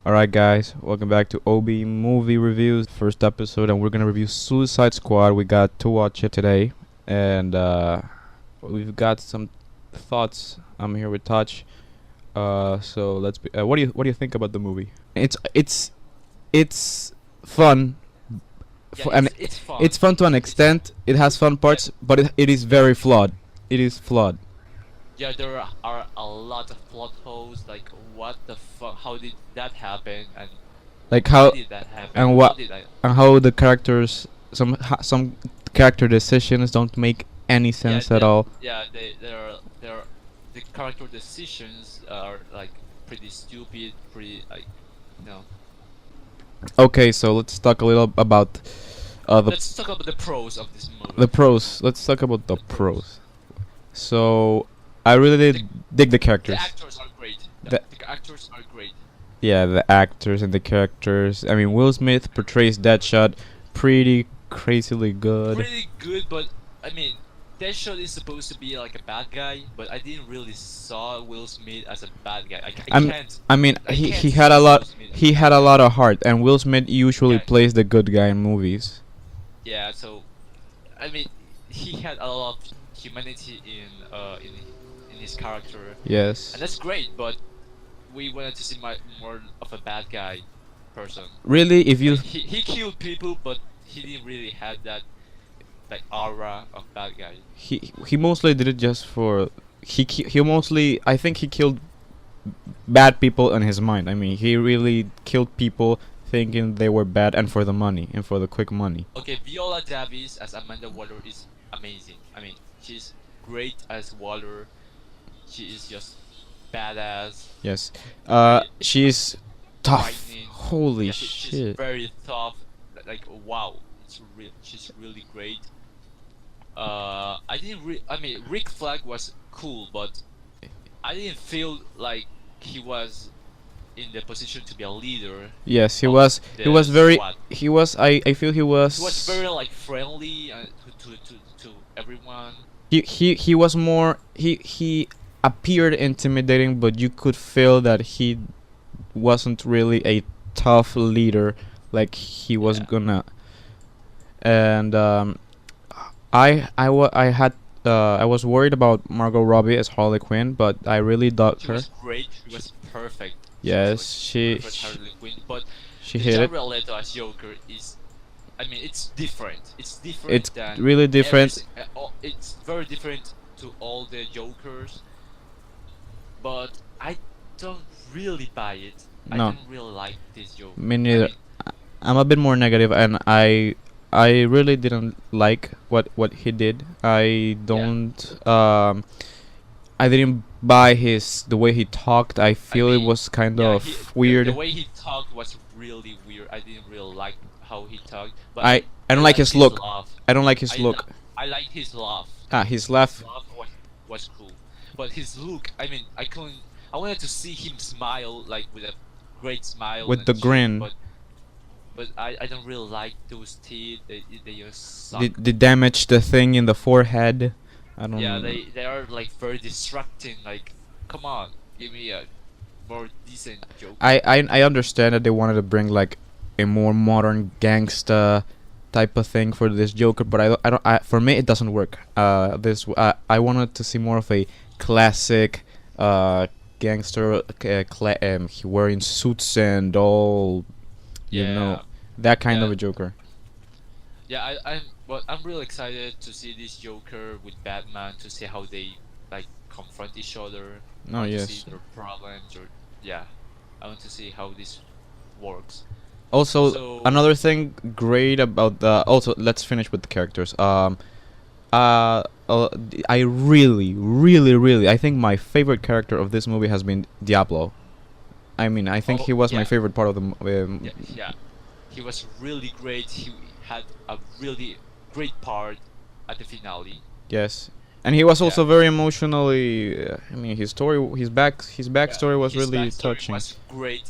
Alright guys, welcome back to OB Movie Reviews, first episode, and we're gonna review Suicide Squad. We got to watch it today, and we've got some thoughts. I'm here with Touch. So let's be. What do you think about the movie? It's fun, Yeah, and it's fun. it's fun to an extent. It has fun parts, but it is very flawed. It is flawed. Yeah, there are a lot of plot holes. Like, what the fuck? How did that happen? And Like why how did that happen? and How what did I? and how the characters some character decisions don't make any Yeah, sense at all. there are the character decisions are like pretty stupid. Pretty like, you know. Okay, so let's talk a little about the Let's talk about the pros of this movie. pros. Let's talk about the pros. So I really did dig the characters. The actors are great. The- The actors are great. Yeah, the actors and the characters. I mean, Will Smith portrays Deadshot pretty crazily good. Pretty good, but I mean, Deadshot is supposed to be like a bad guy, but I didn't really saw Will Smith as a bad guy. I'm- Can't. I mean, I he can't had a see lot. Will Smith as He a had bad a guy. lot of heart, and Will Smith usually Yeah. plays the good guy in movies. Yeah, so I mean, he had a lot of humanity in his character, Yes. and that's great. But we wanted to see more of a bad guy person. Really, if you Like, he killed people, but he didn't really have that like aura of bad guy. he mostly did it just for he mostly I think he killed bad people in his mind. I mean, he really killed people thinking they were bad and for the money and for the quick money. Okay, Viola Davis as Amanda Waller is amazing. I mean, she's great as Waller. She is just badass. Yes. She's tough. Frightening. Holy Yeah, she's shit. very tough. Like wow, she's really great. I didn't. I mean, Rick Flag was cool, but I didn't feel like he was in the position to be a leader. Yes, he of was the he was very squad. he was I feel He was very like friendly to everyone. he was more he appeared intimidating, but you could feel that he wasn't really a tough leader like he was Yeah. gonna. And I was worried about Margot Robbie as Harley Quinn, but I really dug She her. was great. She was perfect. Yes, was she perfect Harley Quinn. But she the hit it. Jared Leto as Joker is, I mean, it's different. It's different. It's than really different. it's very different to all the Jokers. But I don't really buy it. I No. don't really like this Joker. Me neither. I mean, I'm a bit more negative, and I really didn't like what he did. I don't I didn't buy the way he talked. I feel mean, it was kind yeah, of he, weird. The way he talked was really weird. I didn't really like how he talked. But I don't like his look. laugh. I don't like his I look. I like his laugh. His laugh. His laugh was cool, but his look. I mean, I couldn't. I wanted to see him smile like with a great smile. With and the shit, grin. But I don't really like those teeth. They just suck. They damage the thing in the forehead. I don't. Yeah, they are like very distracting. Like, come on, give me a more decent joke. I understand that they wanted to bring like a more modern gangsta type of thing for this Joker, but for me it doesn't work. I wanted to see more of a classic gangster, he wearing suits and all, you Yeah. know, that kind of Yeah. a Joker. Yeah, I'm really excited to see this Joker with Batman to see how they like confront each other. Oh, to yes. see their problems or yeah, I want to see how this works. Also, So- another thing great about the. Also, let's finish with the characters. I really, I think my favorite character of this movie has been Diablo. I mean, I think Oh, he was my yeah. favorite part of the. Yeah, he was really great. He had a really great part at the finale. Yes, and he was Yeah. also very emotionally. I mean, his backstory was His really backstory touching. was great.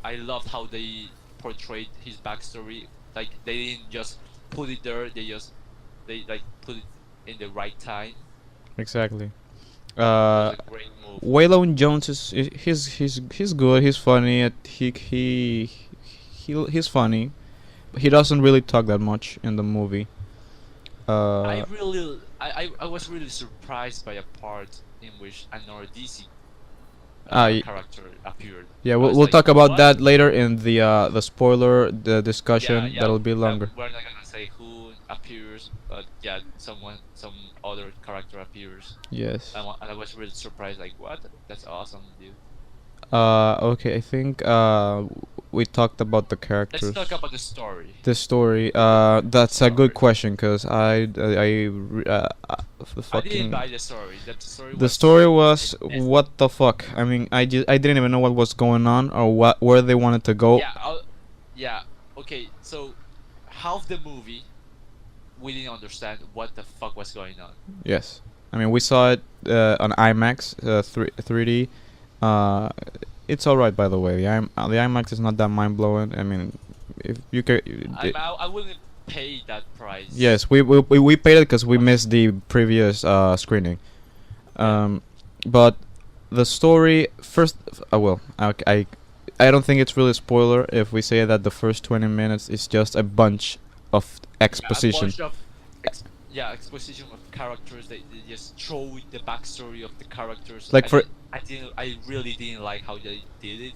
I loved how they portrayed his backstory. Like they didn't just put it there. They like put it in the right time. Exactly. was Uh, a great move. Waylon Jones he's good. He's funny. He's funny. He doesn't really talk that much in the movie. Uh, I was really surprised by a part in which another DC y- character appeared. yeah, I was we'll like, talk about what? that later in the spoiler the Yeah, discussion. yeah. That'll be longer. We're not gonna say who appears, but yeah, some other character appears. Yes. And I was really surprised. Like, what? That's awesome, dude. Okay, I think we talked about the Let's characters. talk about the story. The story. That's a good Story. question because I fucking. didn't buy the story. That story The was. story was It's- what the fuck. I mean, I didn't even know what was going on or where they wanted to go. Yeah, yeah. Okay, so half the movie, we didn't understand what the fuck was going on. Yes, I mean we saw it on IMAX 3D. Uh, it's all right by the way. The IMAX is not that mind blowing. I mean, if you can. I wouldn't pay that price. Yes, we paid it because we missed the previous screening. But the story first. Well, I don't think it's really a spoiler if we say that the first 20 minutes is just a bunch of exposition. A bunch of exposition of characters. They just throw in the backstory of the characters. Like for I really didn't like how they did it.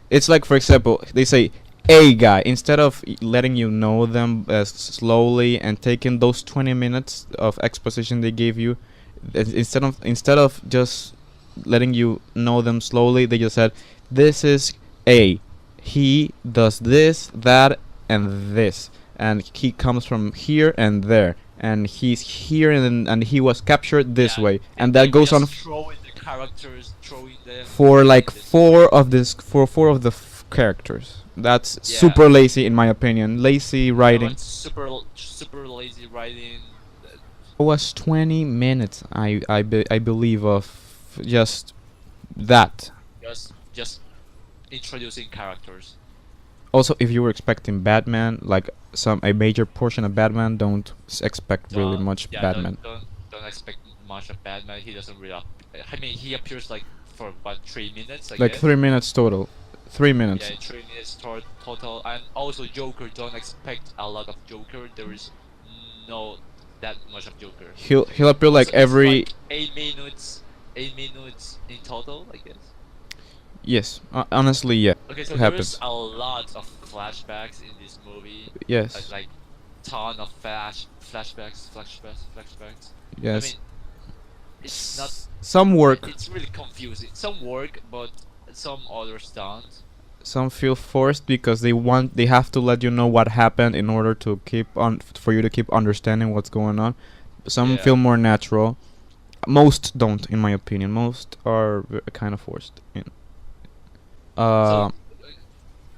It's like, for example, they say a guy instead of letting you know them slowly and taking those 20 minutes of exposition they gave you, instead of just letting you know them slowly, they just said, "This is A. He does this, that, and this, and he comes from here and there, and he's here, and he was captured this way," and that goes on Throwing the characters, throwing them for like this- four of the characters. That's Yeah. super lazy in my opinion. Lazy you know, writing. it's super lazy writing. It was 20 minutes, I believe, of just that. Just introducing characters. Also, if you were expecting Batman, like a major portion of Batman, don't expect really much Batman. Don't expect much of Batman. He doesn't really. I mean, he appears like for about 3 minutes. I Like guess. 3 minutes total. 3 minutes. Yeah, 3 minutes total. And also Joker. Don't expect a lot of Joker. There is no that much of Joker. He'll appear like So it's every. like 8 minutes. 8 minutes in total, I guess. Yes, honestly, yeah. Okay, so It there's happens. a lot of flashbacks in this movie. Yes. Like ton of flashbacks. Yes. I mean, it's not. Some work. It's really confusing. Some work, but some others don't. Some feel forced because they have to let you know what happened in order to keep on for you to keep understanding what's going on. Some Yeah. feel more natural. Most don't, in my opinion. Most are kind of forced. So,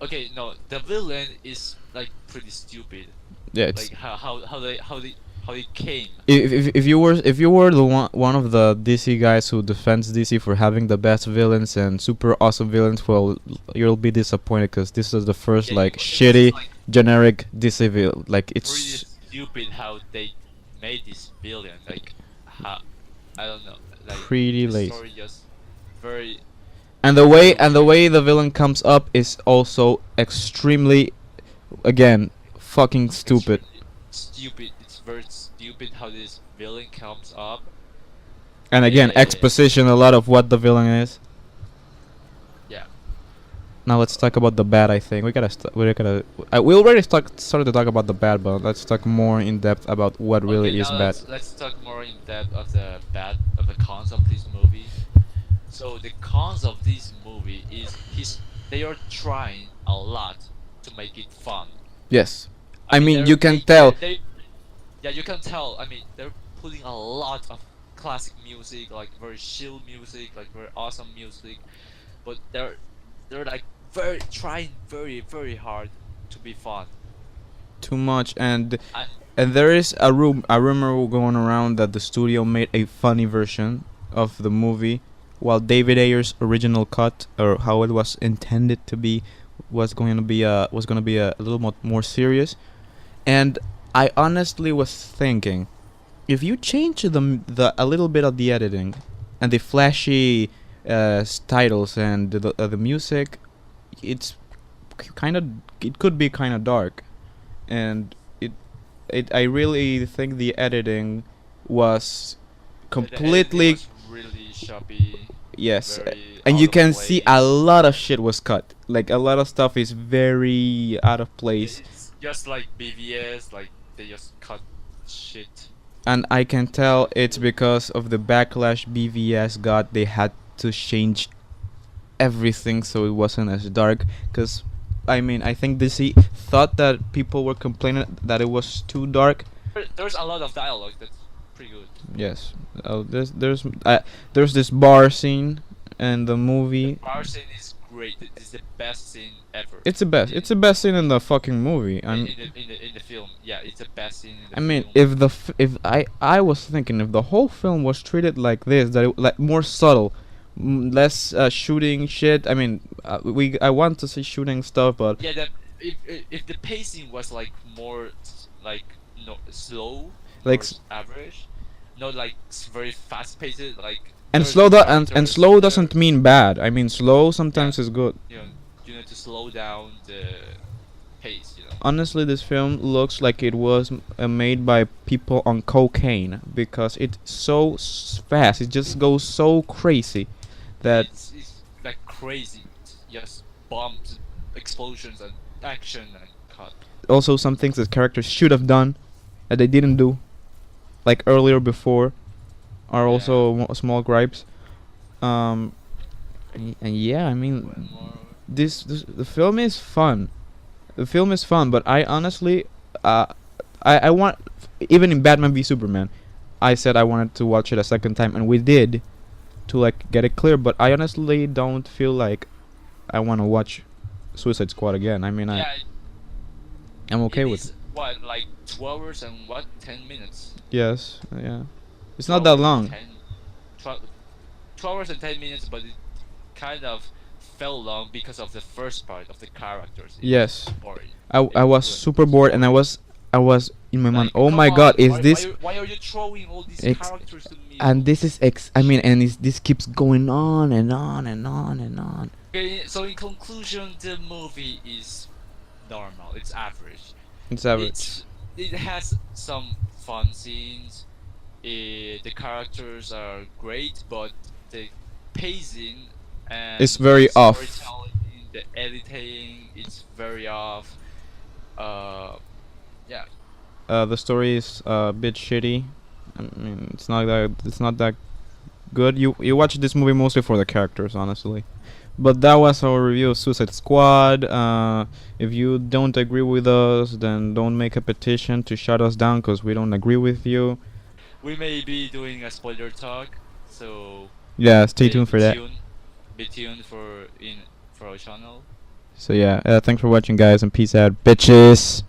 okay, no, the villain is like pretty stupid. Yeah, it's Like how they came. if you were the one of the DC guys who defends DC for having the best villains and super awesome villains, well, you'll be disappointed because this is the first Yeah, like it was, shitty like, generic DC villain. Like pretty it's stupid how they made this villain. Like how I don't know. Like pretty the lazy. story just very. And the way the villain comes up is also extremely, again, fucking stupid. Stupid. It's very stupid how this villain comes up. And again, Yeah. exposition a lot of what the villain is. Yeah. Now let's talk about the bad. I think we already started to talk about the bad, but let's talk more in depth about what really Okay, is now bad. let's talk more in depth of the cons of this movie. So the cons of this movie is they are trying a lot to make it fun. Yes, I mean they're- you can they- tell. Yeah, you can tell. I mean, they're putting a lot of classic music, like very chill music, like very awesome music, but they're like trying very hard to be fun. Too much, and I, there is a rumor going around that the studio made a funny version of the movie, while David Ayer's original cut, or how it was intended to be, was going to be a little more serious. And I honestly was thinking, if you change a little bit of the editing, and the flashy titles and the music, it's kind of, it could be kind of dark, and I really think the editing was The editing completely, was really choppy, yes, very and out you of can see a place. lot of shit was cut. Like a lot of stuff is very out of place, It's just like BVS, like they just cut shit. and I can tell it's because of the backlash BVS got. They had to change everything so it wasn't as dark. Cause I mean, I think DC thought that people were complaining that it was too dark. There's a lot of dialogue that's pretty good. Yes. There's this bar scene in the The movie. bar scene is great. It's the best scene ever. It's the best. It's the best scene in the fucking movie. In the film. Yeah, it's the best scene in the I mean, film. if if I was thinking if the whole film was treated like this, that it, like more subtle, less shooting shit. I mean, I want to see shooting stuff, but Yeah, if the pacing was like more like no slow like or average, not like very fast paced, like and there's and characters slow that are, doesn't mean bad. I mean, slow sometimes yeah, is good. you know, you need to slow down the pace, you know. Honestly, this film looks like it was made by people on cocaine because it's so fast. It just goes so crazy that It's like crazy. It's just bombs, explosions, and action and cut. also some things that characters should have done that they didn't do, like earlier before, are Yeah. also small gripes. And yeah, I mean, One more. the film is fun. The film is fun, but I honestly, I want, even in Batman v Superman, I said I wanted to watch it a second time, and we did, to like get it clear. But I honestly don't feel like I want to watch Suicide Squad again. I mean, Yeah, I'm okay it with is it. what like 2 hours and what 10 minutes. Yes, yeah. It's 2 not that hours and long. 12, 2 hours and 10 minutes, but it kind of felt long because of the first part of the characters. It Yes. was boring. I was super bored, and I was in my mind. Like, Oh come my God, on, is this? why are you throwing all these Ex- characters to me? And this is I mean, and this keeps going on and on and on and on. Okay, so in conclusion, the movie is normal. It's average. It's average. It has some fun scenes. The characters are great, but the pacing and It's very the off. storytelling, the editing, it's very off. Yeah, The story is a bit shitty. I mean, it's not that good. You watch this movie mostly for the characters, honestly. But that was our review of Suicide Squad. If you don't agree with us, then don't make a petition to shut us down because we don't agree with you. we may be doing a spoiler talk, so Yeah, stay tuned for that. Be tuned for our channel. So yeah, thanks for watching, guys, and peace out, bitches.